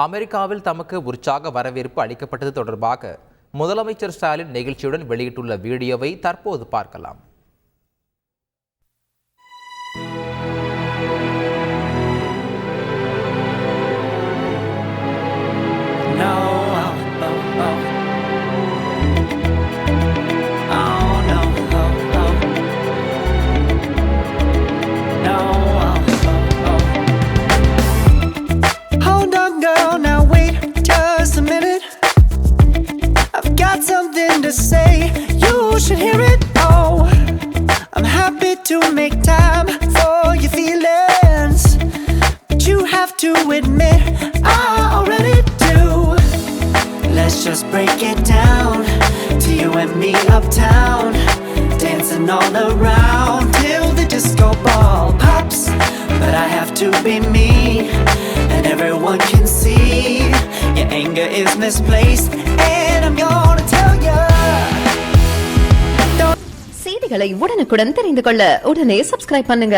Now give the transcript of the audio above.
அமெரிக்காவில் தமக்கு உற்சாக வரவேற்பு அளிக்கப்பட்டது தொடர்பாக முதலமைச்சர் ஸ்டாலின் நிகழ்ச்சியுடன் வெளியிட்டுள்ள வீடியோவை தற்போது பார்க்கலாம். Something to say, you should hear it. Oh, I'm happy to make time for your feelings, but you have to admit I already do. Let's just break it down to you and me uptown, dancing all around till the disco ball pops. But I have to be me, and everyone can see your anger is misplaced, and I'm gonna tell you. செய்திகளை உடனுக்குடன் தெரிந்து கொள்ள உடனே subscribe பண்ணுங்க.